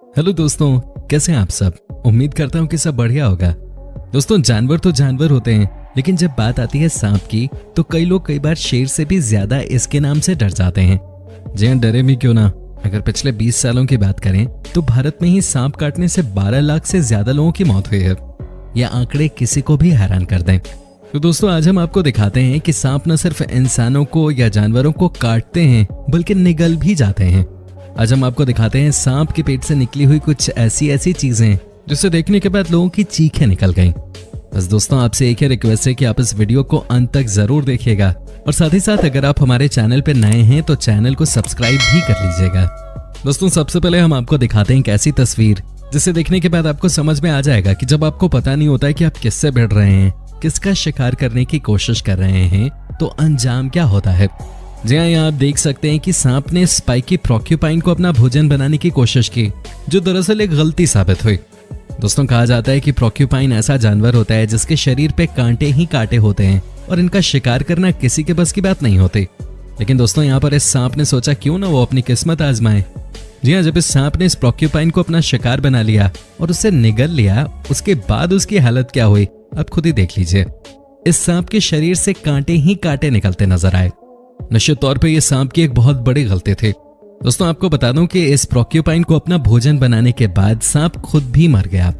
Hello दोस्तों, कैसे हैं आप सब। उम्मीद करता हूँ कि सब बढ़िया होगा। दोस्तों, जानवर तो जानवर होते हैं, लेकिन जब बात आती है सांप की तो कई लोग कई बार शेर से भी ज्यादा इसके नाम से डर जाते हैं। जी हाँ, डरे भी क्यों ना। अगर पिछले 20 सालों की बात करें तो भारत में ही सांप काटने से 12 लाख से ज्यादा लोगों की मौत हुई है। यह आंकड़े किसी को भी हैरान कर दें। तो दोस्तों, आज हम आपको दिखाते हैं कि सांप न सिर्फ इंसानों को या जानवरों को काटते हैं बल्कि निगल भी जाते हैं। आज हम आपको दिखाते हैं सांप के पेट से निकली हुई कुछ ऐसी चीजें जिसे देखने के बाद लोगों की चीखें निकल गईं। बस दोस्तों, आपसे एक ही रिक्वेस्ट है कि आप इस वीडियो को अंत तक जरूर देखिएगा और साथ ही साथ अगर आप हमारे चैनल पर नए हैं तो चैनल को सब्सक्राइब भी कर लीजिएगा। दोस्तों, सबसे पहले हम आपको दिखाते हैं एक ऐसी तस्वीर जिसे देखने के बाद आपको समझ में आ जाएगा कि जब आपको पता नहीं होता है कि आप किससे भिड़ रहे हैं, किसका शिकार करने की कोशिश कर रहे हैं, तो अंजाम क्या होता है। जी हाँ, यहाँ आप देख सकते हैं कि सांप ने स्पाइकी प्रोक्यूपाइन को अपना भोजन बनाने की कोशिश की, जो दरअसल एक गलती साबित हुई। दोस्तों, कहा जाता है कि प्रोक्यूपाइन ऐसा जानवर होता है जिसके शरीर पे कांटे ही कांटे होते हैं और इनका शिकार करना किसी के बस की बात नहीं होती। लेकिन दोस्तों, यहाँ पर इस सांप ने सोचा क्यों ना वो अपनी किस्मत आजमाए। जी हाँ, जब इस सांप ने इस प्रोक्यूपाइन को अपना शिकार बना लिया और उसे निगल लिया, उसके बाद उसकी हालत क्या हुई आप खुद ही देख लीजिए। इस सांप के शरीर से कांटे ही कांटे निकलते नजर आए। निश्चित तौर पे ये सांप की एक बहुत बड़ी गलती थी। दोस्तों, आपको बता दूं कि इस प्रोक्यूपाइन को अपना भोजन बनाने के बाद सांप खुद भी मर गया।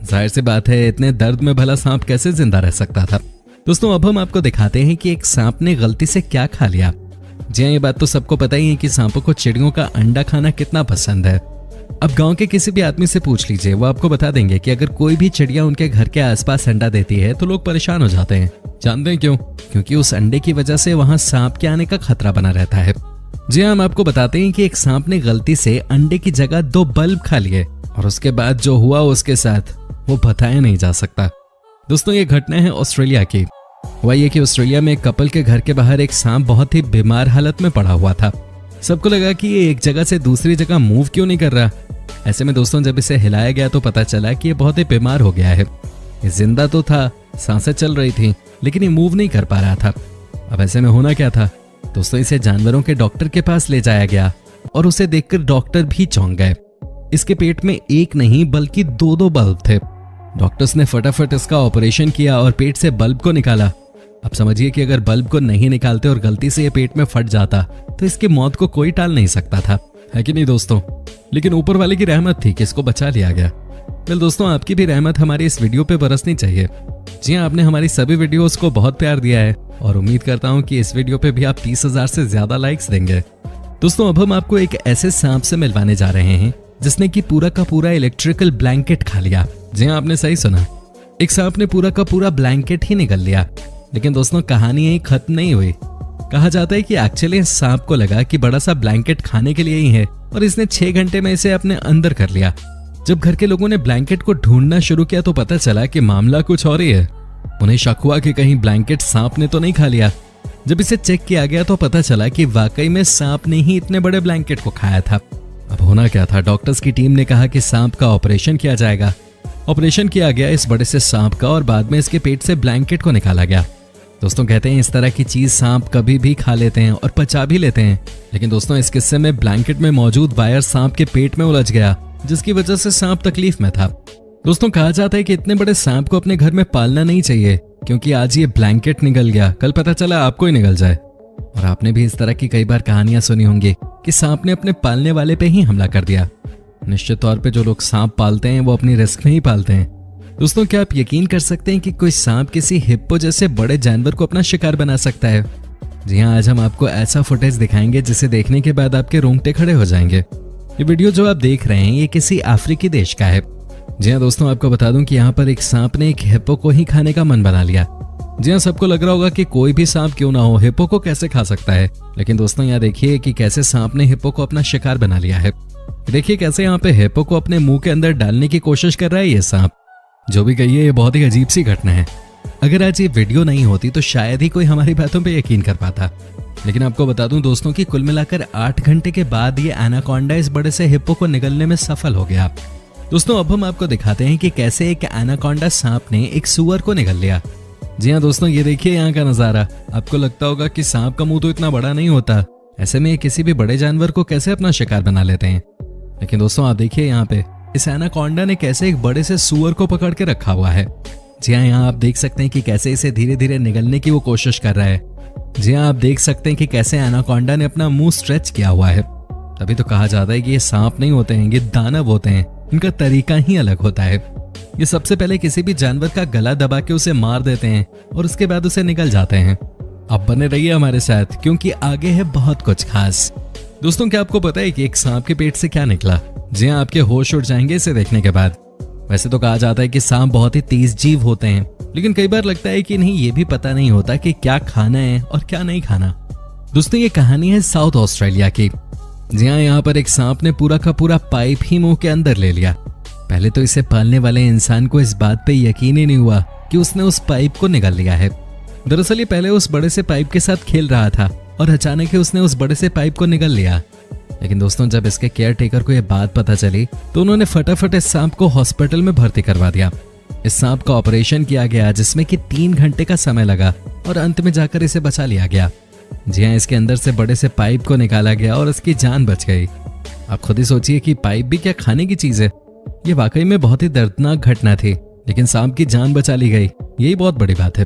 जाहिर सी बात है, इतने दर्द में भला सांप कैसे जिंदा रह सकता था। दोस्तों, अब हम आपको दिखाते हैं कि एक सांप ने गलती से क्या खा लिया। जी हाँ, ये बात तो सबको पता ही है कि सांपों को चिड़ियों का अंडा खाना कितना पसंद है। अब गांव के किसी भी आदमी से पूछ लीजिए, वो आपको बता देंगे कि अगर कोई भी चिड़िया उनके घर के आसपास अंडा देती है तो लोग परेशान हो जाते हैं। जानते हैं क्यों? क्योंकि उस अंडे की वजह से वहां सांप के आने का खतरा बना रहता है। जी हाँ, हम आपको बताते हैं कि एक सांप ने गलती से अंडे की जगह 2 बल्ब खा लिए और उसके बाद जो हुआ उसके साथ वो बताया नहीं जा सकता। दोस्तों, ये घटना है ऑस्ट्रेलिया की। हुआ ये कि ऑस्ट्रेलिया में एक कपल के घर के बाहर एक सांप बहुत ही बीमार हालत में पड़ा हुआ था। सबको लगा कि ये एक जगह से दूसरी जगह मूव क्यों नहीं कर रहा। ऐसे में दोस्तों, जब इसे हिलाया गया तो पता चला कि ये बहुत ही बीमार हो गया है। ये जिंदा तो था, सांसें चल रही थी, लेकिन ये मूव नहीं कर पा रहा था। अब ऐसे में होना क्या था? दोस्तों, इसे जानवरों के डॉक्टर के पास ले जाया गया और उसे देखकर डॉक्टर भी चौंक गए। इसके पेट में एक नहीं बल्कि 2 बल्ब थे। डॉक्टर्स ने फटाफट इसका ऑपरेशन किया और पेट से बल्ब को निकाला। अब समझिए कि अगर बल्ब को नहीं निकालते और गलती से ये पेट में फट जाता तो इसकी मौत को कोई टाल नहीं सकता था, है कि नहीं दोस्तों? लेकिन ऊपर वाले की रहमत थी कि इसको बचा लिया गया। वेल दोस्तों, आपकी भी रहमत हमारी इस वीडियो पे बरसनी चाहिए। जी हाँ, आपने हमारी सभी वीडियोस को बहुत प्यार दिया है और उम्मीद करता हूँ कि इस वीडियो पे भी आप 30,000 से ज्यादा लाइक्स देंगे। दोस्तों, अब हम आपको एक ऐसे सांप से मिलवाने जा रहे हैं जिसने कि पूरा का पूरा इलेक्ट्रिकल ब्लैंकेट खा लिया। जी हाँ, आपने सही सुना, एक सांप ने पूरा का पूरा ब्लैंकेट ही निगल लिया। लेकिन दोस्तों, कहानी यही खत्म नहीं हुई। कहा जाता है कि एक्चुअली सांप को लगा कि बड़ा सा ब्लैंकेट खाने के लिए ही है और इसने 6 घंटे में इसे अपने अंदर कर लिया। जब घर के लोगों ने ब्लैंकेट को ढूंढना शुरू किया तो पता चला कि मामला कुछ और ही है। उन्हें शक हुआ कि कहीं ब्लैंकेट सांप ने तो नहीं खा लिया। जब इसे चेक किया गया तो पता चला कि वाकई में सांप ने ही इतने बड़े ब्लैंकेट को खाया था। अब होना क्या था? डॉक्टर्स की टीम ने कहा कि सांप का ऑपरेशन किया जाएगा। ऑपरेशन किया गया इस बड़े से सांप का और बाद में इसके पेट से ब्लैंकेट को निकाला गया। दोस्तों, कहते हैं इस तरह की चीज सांप कभी भी खा लेते हैं और पचा भी लेते हैं। लेकिन दोस्तों, इस किस्से में ब्लैंकेट में मौजूद वायर सांप के पेट में उलझ गया, जिसकी वजह से सांप तकलीफ में था। दोस्तों, कहा जाता है कि इतने बड़े सांप को अपने घर में पालना नहीं चाहिए, क्योंकि आज ये ब्लैंकेट निगल गया, कल पता चला आपको ही निगल जाए। और आपने भी इस तरह की कई बार कहानियां सुनी होंगी कि सांप ने अपने पालने वाले पे ही हमला कर दिया। निश्चित तौर पे जो लोग सांप पालते हैं वो अपनी रिस्क में ही पालते हैं। दोस्तों, क्या आप यकीन कर सकते हैं कि कोई सांप किसी हिप्पो जैसे बड़े जानवर को अपना शिकार बना सकता है? जी हाँ, आज हम आपको ऐसा फुटेज दिखाएंगे जिसे देखने के बाद आपके रोंगटे खड़े हो जाएंगे। ये वीडियो जो आप देख रहे हैं ये किसी अफ्रीकी देश का है। जी हाँ दोस्तों, आपको बता दूं कि यहाँ पर एक सांप ने एक हिप्पो को ही खाने का मन बना लिया। जी हाँ, सबको लग रहा होगा कि कोई भी सांप क्यों ना हो, हिप्पो को कैसे खा सकता है। लेकिन दोस्तों, यहाँ देखिए कि कैसे सांप ने हिप्पो को अपना शिकार बना लिया है। देखिए कैसे यहाँ पे हिप्पो को अपने मुंह के अंदर डालने की कोशिश कर रहा है ये सांप। जो भी कहिए, ये बहुत ही अजीब सी घटना है। अगर आज ये वीडियो नहीं होती तो शायद ही कोई हमारी बातों पे यकीन कर पाता। लेकिन आपको बता दूं दोस्तों कि कुल मिलाकर 8 घंटे के बाद ये एनाकोंडा इस बड़े से हिप्पो को निगलने में सफल हो गया। दोस्तों, अब हम आपको दिखाते हैं कि कैसे एक एनाकोंडा सांप ने एक सुअर को निगल लिया। जी हाँ दोस्तों, ये देखिए यहाँ का नजारा। आपको लगता होगा कि सांप का मुंह तो इतना बड़ा नहीं होता, ऐसे में किसी भी बड़े जानवर को कैसे अपना शिकार बना लेते हैं। लेकिन दोस्तों आप देखिए यहाँ पे इस एनाकोंडा ने कैसे एक बड़े से सुअर को पकड़ के रखा हुआ है। जी हाँ, यहाँ आप देख सकते हैं कि कैसे इसे धीरे धीरे निगलने की वो कोशिश कर रहा है। जी हाँ, आप देख सकते हैं कि कैसे एनाकोंडा ने अपना मुंह स्ट्रेच किया हुआ है। तभी तो कहा जाता है कि ये सांप नहीं होते हैं, ये दानव होते हैं। इनका तरीका ही अलग होता है। ये सबसे पहले किसी भी जानवर का गला दबा के उसे मार देते हैं और उसके बाद उसे निगल जाते हैं। अब बने रहिए हमारे साथ, क्योंकि आगे है बहुत कुछ खास। दोस्तों क्या आपको पता है कि एक सांप के पेट से क्या निकला? जी हाँ, आपके होश उड़ जाएंगे इसे देखने के बाद। वैसे तो कहा जाता है कि सांप बहुत ही तेज जीव होते हैं, लेकिन कई बार लगता है कि नहीं, ये भी पता नहीं होता कि क्या खाना है और क्या नहीं खाना। दोस्तों ये कहानी है साउथ ऑस्ट्रेलिया की। जी हाँ, यहाँ पर एक सांप ने पूरा का पूरा पाइप ही मुंह के अंदर ले लिया। पहले तो इसे पालने वाले इंसान को इस बात पे यकीन ही नहीं हुआ कि उसने उस पाइप को निगल लिया है। दरअसल ये पहले उस बड़े से पाइप के साथ खेल रहा था और अचानक ही उसने उस बड़े से पाइप को निगल लिया। लेकिन दोस्तों जब इसके केयर टेकर को यह बात पता चली तो उन्होंने फटाफट इस सांप को हॉस्पिटल में भर्ती करवा दिया। इस सांप का ऑपरेशन किया गया जिसमें कि 3 घंटे का समय लगा और अंत में जाकर इसे बचा लिया गया। जी हाँ, इसके अंदर से बड़े से पाइप को निकाला गया और इसकी जान बच गई। आप खुद ही सोचिए कि पाइप भी क्या खाने की चीज है। ये वाकई में बहुत ही दर्दनाक घटना थी, लेकिन सांप की जान बचा ली गई, यही बहुत बड़ी बात है।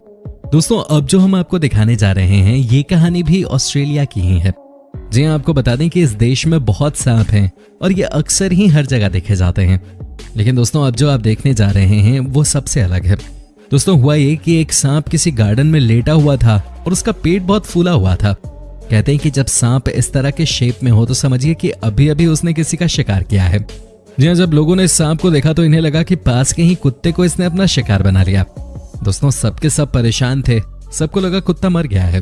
दोस्तों अब जो हम आपको दिखाने जा रहे हैं ये कहानी भी ऑस्ट्रेलिया की ही है। जी हाँ, आपको बता दें कि इस देश में बहुत सांप हैं और ये अक्सर ही हर जगह देखे जाते हैं। लेकिन दोस्तों अब जो आप देखने जा रहे हैं वो सबसे अलग है। दोस्तों हुआ ये कि एक सांप किसी गार्डन में लेटा हुआ था और उसका पेट बहुत फूला हुआ था। कहते हैं कि जब सांप इस तरह के शेप में हो तो समझिए कि अभी अभी उसने किसी का शिकार किया है। जी हाँ, जब लोगों ने इस सांप को देखा तो इन्हें लगा कि पास के ही कुत्ते को इसने अपना शिकार बना लिया। दोस्तों सबके सब परेशान थे, सबको लगा कुत्ता मर गया है।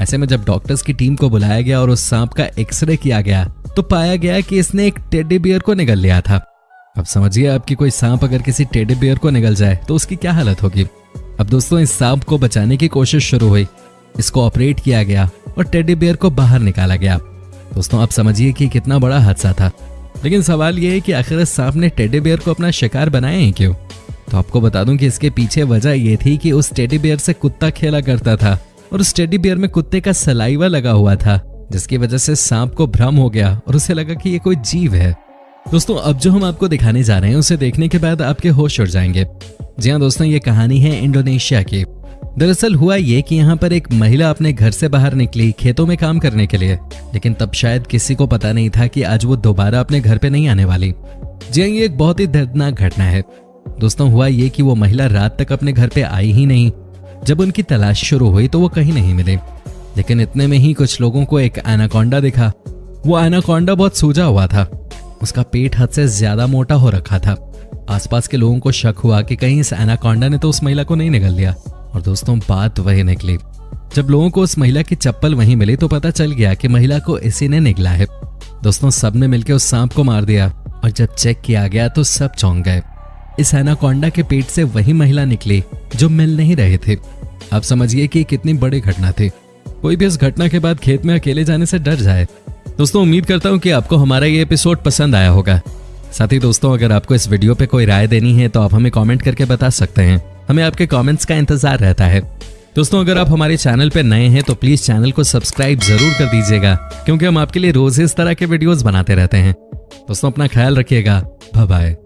ऐसे में जब डॉक्टर्स की टीम को बुलाया गया और उस सांप का एक्सरे किया गया तो पाया गया कि इसने एक टेडी बियर को निगल लिया था। अब समझिए आपकी कोई सांप अगर किसी टेडी बियर को निगल जाए तो उसकी क्या हालत होगी। अब दोस्तों इस सांप को बचाने की कोशिश शुरू हुई, इसको ऑपरेट किया गया और टेडी बियर को बाहर निकाला गया। दोस्तों आप समझिए कि कितना बड़ा हादसा था। लेकिन सवाल यह है कि आखिर इस सांप ने टेडी बियर को अपना शिकार बनाया है क्यों? तो आपको बता दूं कि इसके पीछे वजह यह थी कि उस टेडी बियर से कुत्ता खेला करता था और उस टेडी बियर में कुत्ते का सलाइवा लगा हुआ था, जिसकी वजह से सांप को भ्रम हो गया और उसे लगा कि ये कोई जीव है। दोस्तों अब जो हम आपको दिखाने जा रहे हैं उसे देखने के बाद आपके होश उड़ जाएंगे। जी हाँ दोस्तों, ये कहानी है इंडोनेशिया की। दरअसल हुआ ये कि यहाँ पर एक महिला अपने घर से बाहर निकली खेतों में काम करने के लिए, लेकिन तब शायद किसी को पता नहीं था कि आज वो दोबारा अपने घर पे नहीं आने वाली। जी हाँ, ये एक बहुत ही दर्दनाक घटना है। दोस्तों हुआ ये कि वो महिला रात तक अपने घर पे आई ही नहीं। जब उनकी तलाश शुरू हुई तो वो कहीं नहीं मिले, लेकिन इतने में ही कुछ लोगों को एक एनाकोंडा दिखा। वो एनाकोंडा बहुत सूजा हुआ था, उसका पेट हद से ज्यादा मोटा हो रखा था। आसपास के लोगों को शक हुआ कि कहीं इस एनाकोंडा ने तो उस महिला को नहीं निगल लिया। और दोस्तों बात वही निकली। जब लोगों को उस महिला की चप्पल वहीं मिली तो पता चल गया कि महिला को इसी ने निगला है। दोस्तों सबने मिलकर उस सांप को मार दिया और जब चेक किया गया तो सब चौंक गए। इस एनाकोंडा के पेट से वही महिला निकली जो मिल नहीं रहे थे। आप समझिए कि कितनी बड़ी घटना थी। कोई भी इस घटना के बाद खेत में अकेले जाने से डर जाए। दोस्तों उम्मीद करता हूँ कि आपको हमारा ये एपिसोड पसंद आया होगा। साथ ही दोस्तों अगर आपको इस वीडियो पे कोई राय देनी है तो आप हमें कमेंट करके बता सकते हैं। हमें आपके कमेंट्स का इंतजार रहता है। दोस्तों अगर आप हमारे चैनल पे नए हैं तो प्लीज चैनल को सब्सक्राइब जरूर कर दीजिएगा, क्योंकि हम आपके लिए रोज इस तरह के वीडियोस बनाते रहते हैं। दोस्तों अपना ख्याल रखिएगा। Bye bye.